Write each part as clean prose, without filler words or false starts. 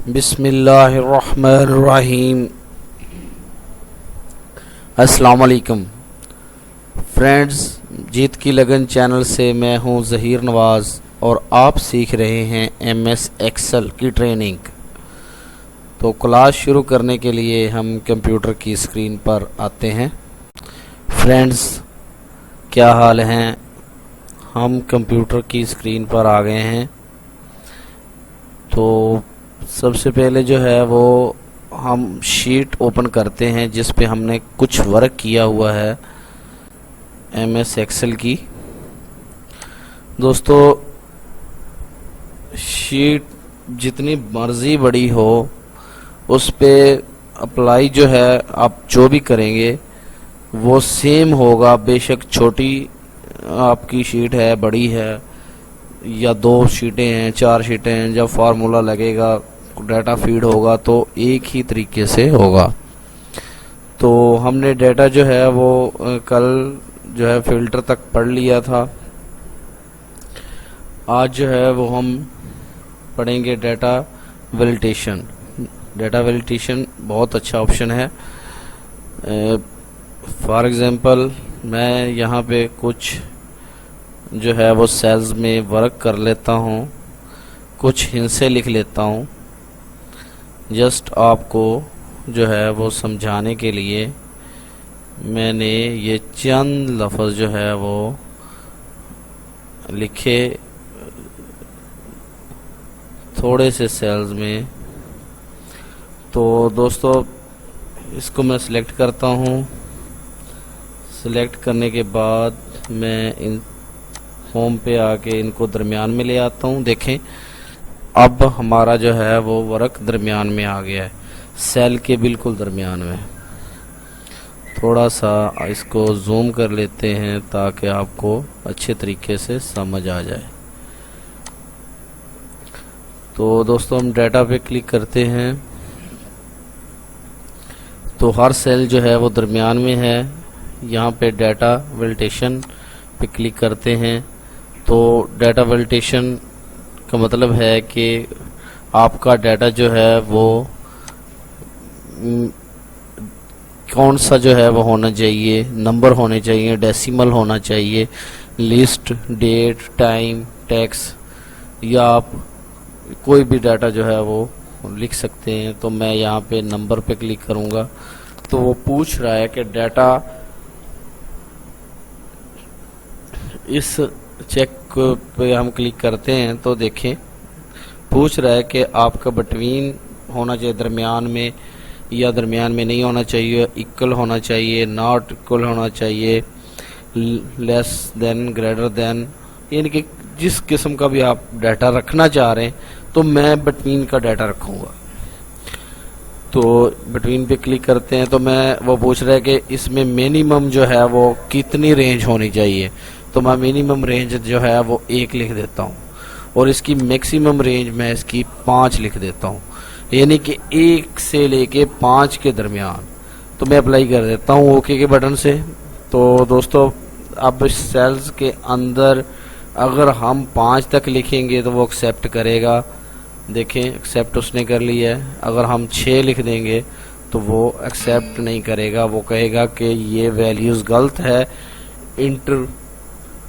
बिस्मिल्लाहिर्रहमानिर्रहीम। अस्सलाम वालेकुम फ्रेंड्स, जीत की लगन चैनल से मैं हूं ज़हीर नवाज़ और आप सीख रहे हैं MS एक्सेल की ट्रेनिंग। तो क्लास शुरू करने के लिए हम कंप्यूटर की स्क्रीन पर आते हैं। फ्रेंड्स, क्या हाल हैं? हम कंप्यूटर की स्क्रीन पर आ गए हैं। तो सबसे पहले जो है वो हम शीट ओपन करते हैं जिस पे हमने कुछ वर्क किया हुआ है MS एक्सेल की। दोस्तों, शीट जितनी मर्ज़ी बड़ी हो उस पे अप्लाई जो है आप जो भी करेंगे वो सेम होगा। बेशक छोटी आपकी शीट है, बड़ी है, या 2 शीटें हैं, 4 शीटें हैं, जब फार्मूला लगेगा, डाटा फीड होगा तो एक ही तरीके से होगा। तो हमने डाटा जो है वो कल जो है फिल्टर तक पढ़ लिया था। आज जो है वो हम पढ़ेंगे डाटा वैलिडेशन। डाटा वैलिडेशन बहुत अच्छा ऑप्शन है। फॉर एग्जांपल मैं यहाँ पे कुछ जो है वो सेल्स में वर्क कर लेता हूँ, कुछ हिंसे लिख लेता हूँ जस्ट आपको जो है वो समझाने के लिए। मैंने ये चंद लफ्ज़ जो है वो लिखे थोड़े से सेल्स में। तो दोस्तों, इसको मैं सिलेक्ट करता हूँ। सिलेक्ट करने के बाद मैं इन होम पे आके इनको दरमियान में ले आता हूँ। देखें, अब हमारा जो है वो वर्क दरमियान में आ गया है, सेल के बिल्कुल दरमियान में। थोड़ा सा इसको जूम कर लेते हैं ताकि आपको अच्छे तरीके से समझ आ जाए। तो दोस्तों, हम डाटा पे क्लिक करते हैं तो हर सेल जो है वो दरमियान में है। यहाँ पे डाटा वैलिडेशन पे क्लिक करते हैं तो डाटा वैलिडेशन का मतलब है कि आपका डाटा जो है वो कौन सा जो है वो होना चाहिए, नंबर होने चाहिए, डेसिमल होना चाहिए, लिस्ट, डेट, टाइम, टेक्स्ट, या आप कोई भी डाटा जो है वो लिख सकते हैं। तो मैं यहाँ पे नंबर पे क्लिक करूँगा तो वो पूछ रहा है कि डाटा इस चेक पे हम क्लिक करते हैं तो देखें पूछ रहा है कि आपका बिटवीन होना चाहिए दरमियान में, या दरमियान में नहीं होना चाहिए, इक्वल होना चाहिए, नॉट इक्वल होना चाहिए, लेस देन, ग्रेटर देन, यानी कि जिस किस्म का भी आप डाटा रखना चाह रहे हैं। तो मैं बिटवीन का डाटा रखूँगा। तो बिटवीन पे क्लिक करते हैं तो वो पूछ रहा है कि इसमें मिनिमम जो है वो कितनी रेंज होनी चाहिए। तो मैं मिनिमम रेंज जो है वो 1 लिख देता हूँ और इसकी मैक्सिमम रेंज मैं इसकी 5 लिख देता हूँ, यानी कि 1 से लेके 5 के दरमियान। तो मैं अप्लाई कर देता हूँ ओके के बटन से। तो दोस्तों, अब सेल्स के अंदर अगर हम 5 तक लिखेंगे तो वो एक्सेप्ट करेगा। देखें, एक्सेप्ट उसने कर लिया है। अगर हम 6 लिख देंगे तो वो एक्सेप्ट नहीं करेगा, वो कहेगा कि ये वैल्यूज़ गलत है, enter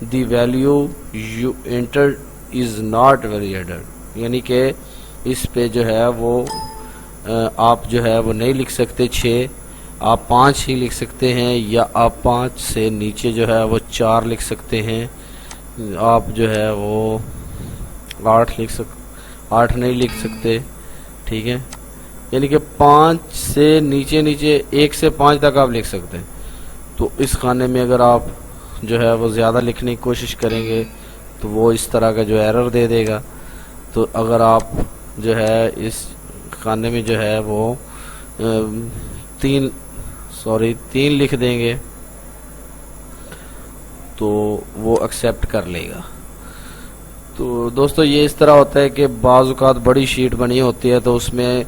the value you enter is not validated, यानी कि इस पे जो है वो आप जो है वो नहीं लिख सकते 6, आप 5 ही लिख सकते हैं, या आप 5 से नीचे जो है वो 4 लिख सकते हैं। आप जो है वो 8 नहीं लिख सकते, ठीक है। यानी कि 5 से नीचे 1 से 5 तक आप लिख सकते हैं। तो इस खाने में अगर आप जो है वो ज़्यादा लिखने की कोशिश करेंगे तो वो इस तरह का जो एरर दे देगा। तो अगर आप जो है इस खाने में जो है वो 3 लिख देंगे तो वो एक्सेप्ट कर लेगा। तो दोस्तों, ये इस तरह होता है कि बाज़ औक़ात बड़ी शीट बनी होती है तो उसमें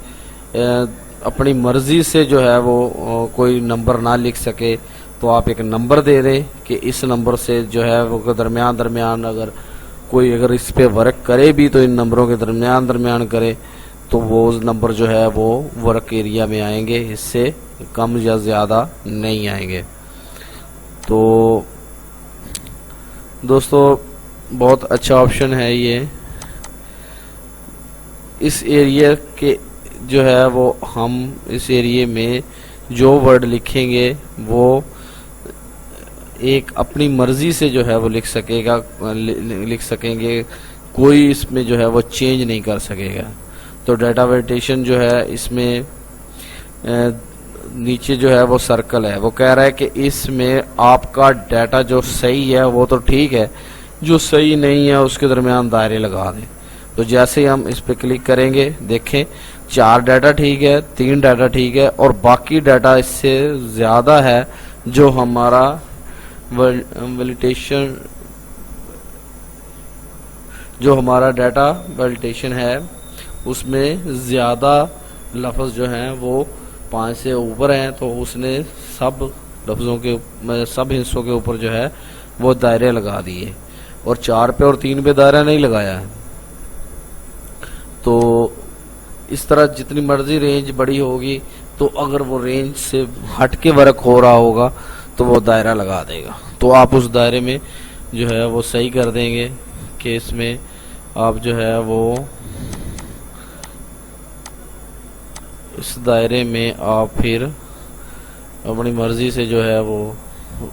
अपनी मर्ज़ी से जो है वो कोई नंबर ना लिख सके तो आप एक नंबर दे दें कि इस नंबर से जो है वो दरमियान अगर कोई इस पे वर्क करे भी तो इन नंबरों के दरमियान करे। तो वो नंबर जो है वो वर्क एरिया में आएंगे, इससे कम या ज़्यादा नहीं आएंगे। तो दोस्तों बहुत अच्छा ऑप्शन है ये। इस एरिया के जो है वो हम इस एरिया में जो वर्ड लिखेंगे वो एक अपनी मर्जी से जो है वो लिख सकेंगे, कोई इसमें जो है वो चेंज नहीं कर सकेगा। तो डाटा वैलिडेशन जो है इसमें नीचे जो है वो सर्कल है, वो कह रहा है कि इसमें आपका डाटा जो सही है वो तो ठीक है, जो सही नहीं है उसके दरमियान दायरे लगा दें। तो जैसे ही हम इस पे क्लिक करेंगे, देखें 4 डाटा ठीक है, 3 डाटा ठीक है, और बाकी डाटा इससे ज़्यादा है जो हमारा वैलिडेशन, जो हमारा डाटा वैलिडेशन है उसमें ज़्यादा लफ्ज़ जो हैं वो 5 से ऊपर हैं। तो उसने सब लफ्ज़ों के सब हिस्सों के ऊपर जो है वो दायरे लगा दिए, और 4 पे और 3 पे दायरा नहीं लगाया है। तो इस तरह जितनी मर्जी रेंज बड़ी होगी, तो अगर वो रेंज से हट के वर्क हो रहा होगा तो वो दायरा लगा देगा। तो आप उस दायरे में जो है वो सही कर देंगे कि इसमें आप जो है वो इस दायरे में आप फिर अपनी मर्जी से जो है वो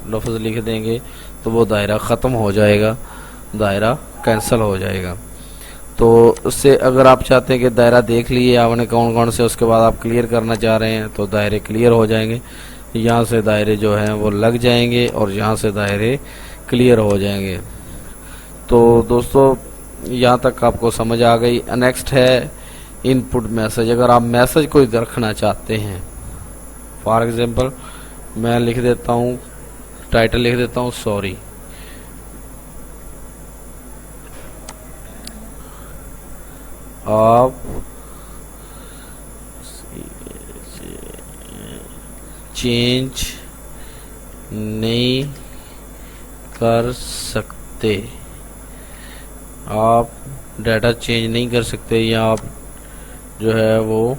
लफ्ज़ लिख देंगे, तो वो दायरा ख़त्म हो जाएगा, दायरा कैंसिल हो जाएगा। तो उससे अगर आप चाहते हैं कि दायरा देख लिए आपने कौन कौन से, उसके बाद आप क्लियर करना चाह रहे हैं, तो दायरे क्लियर हो जाएंगे। यहाँ से दायरे जो हैं वो लग जाएंगे और यहाँ से दायरे क्लियर हो जाएंगे। तो दोस्तों यहाँ तक आपको समझ आ गई। नेक्स्ट है इनपुट मैसेज। अगर आप मैसेज कोई रखना चाहते हैं, फॉर एग्जांपल मैं लिख देता हूँ, टाइटल लिख देता हूँ सॉरी। आप चेंज नहीं कर सकते, आप डाटा चेंज नहीं कर सकते, या आप जो है वो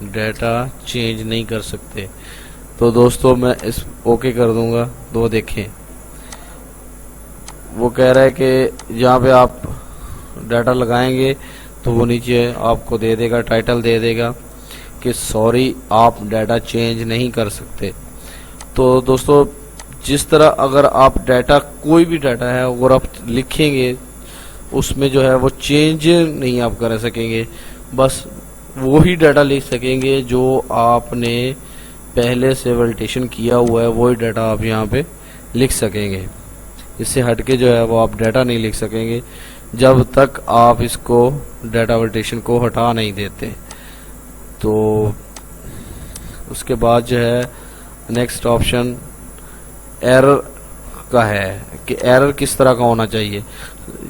डाटा चेंज नहीं कर सकते। तो दोस्तों मैं इस ओके कर दूंगा। तो देखें वो कह रहा है कि जहाँ पे आप डाटा लगाएंगे तो वो नीचे आपको दे देगा, टाइटल दे देगा कि सॉरी आप डाटा चेंज नहीं कर सकते। तो दोस्तों जिस तरह अगर आप डाटा, कोई भी डाटा है अगर आप लिखेंगे उसमें जो है वो चेंज नहीं आप कर सकेंगे, बस वो ही डाटा लिख सकेंगे जो आपने पहले से वैलिडेशन किया हुआ है, वही डाटा आप यहाँ पे लिख सकेंगे। इससे हटके जो है वो आप डाटा नहीं लिख सकेंगे जब तक आप इसको डाटा वैलिडेशन को हटा नहीं देते। तो उसके बाद जो है नेक्स्ट ऑप्शन एरर का है कि एरर किस तरह का होना चाहिए।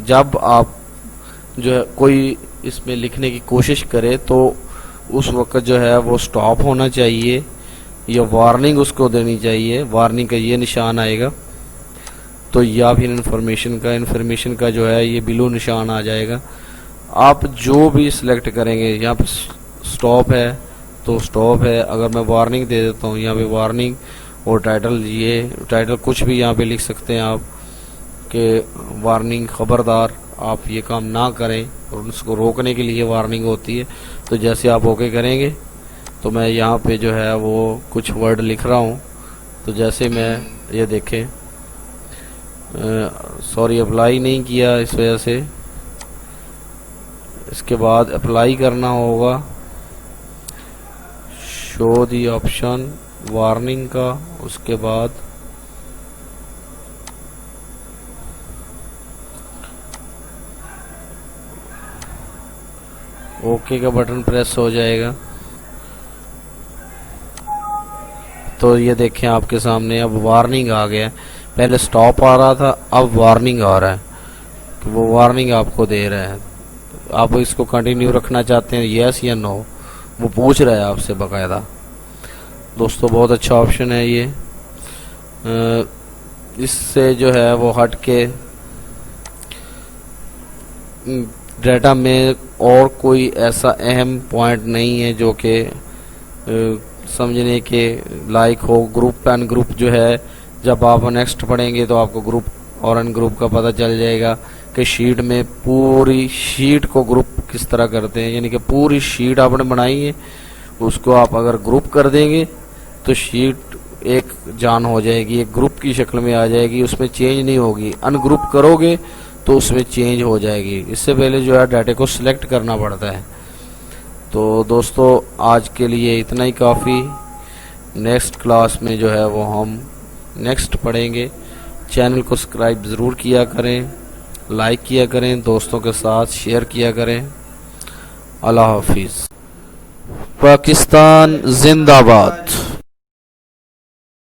जब आप जो है कोई इसमें लिखने की कोशिश करे तो उस वक्त जो है वो स्टॉप होना चाहिए या वार्निंग उसको देनी चाहिए, वार्निंग का ये निशान आएगा। तो या फिर इन्फॉर्मेशन का जो है ये ब्लू निशान आ जाएगा। आप जो भी सिलेक्ट करेंगे, यहाँ पे स्टॉप है तो स्टॉप है, अगर मैं वार्निंग दे देता हूँ यहाँ पे वार्निंग, और टाइटल, ये टाइटल कुछ भी यहाँ पे लिख सकते हैं आप कि वार्निंग, खबरदार आप ये काम ना करें, और उसको रोकने के लिए वार्निंग होती है। तो जैसे आप ओके करेंगे तो मैं यहाँ पे जो है वो कुछ वर्ड लिख रहा हूँ। तो जैसे मैं ये देखें सॉरी अप्लाई नहीं किया इस वजह से, इसके बाद अप्लाई करना होगा, शो दी ऑप्शन वार्निंग का, उसके बाद ओके का बटन प्रेस हो जाएगा। तो ये देखें आपके सामने अब वार्निंग आ गया है, पहले स्टॉप आ रहा था अब वार्निंग आ रहा है, कि वो वार्निंग आपको दे रहा है। आप इसको कंटिन्यू रखना चाहते हैं यस या नो, वो पूछ रहा है आपसे बाकायदा। दोस्तों बहुत अच्छा ऑप्शन है ये। इससे जो है वो हट के डाटा में और कोई ऐसा अहम पॉइंट नहीं है जो कि समझने के लायक हो। ग्रुप एंड ग्रुप जो है, जब आप नेक्स्ट पढ़ेंगे तो आपको ग्रुप और अनग्रुप का पता चल जाएगा कि शीट में पूरी शीट को ग्रुप किस तरह करते हैं। यानी कि पूरी शीट आपने बनाई है, उसको आप अगर ग्रुप कर देंगे तो शीट एक जान हो जाएगी, एक ग्रुप की शक्ल में आ जाएगी, उसमें चेंज नहीं होगी। अनग्रुप करोगे तो उसमें चेंज हो जाएगी। इससे पहले जो है डाटा को सिलेक्ट करना पड़ता है। तो दोस्तों आज के लिए इतना ही काफ़ी। नेक्स्ट क्लास में जो है वो हम नेक्स्ट पढ़ेंगे। चैनल को सब्सक्राइब ज़रूर किया करें, लाइक किया करें, दोस्तों के साथ शेयर किया करें। अल्लाह हाफिज़। पाकिस्तान जिंदाबाद।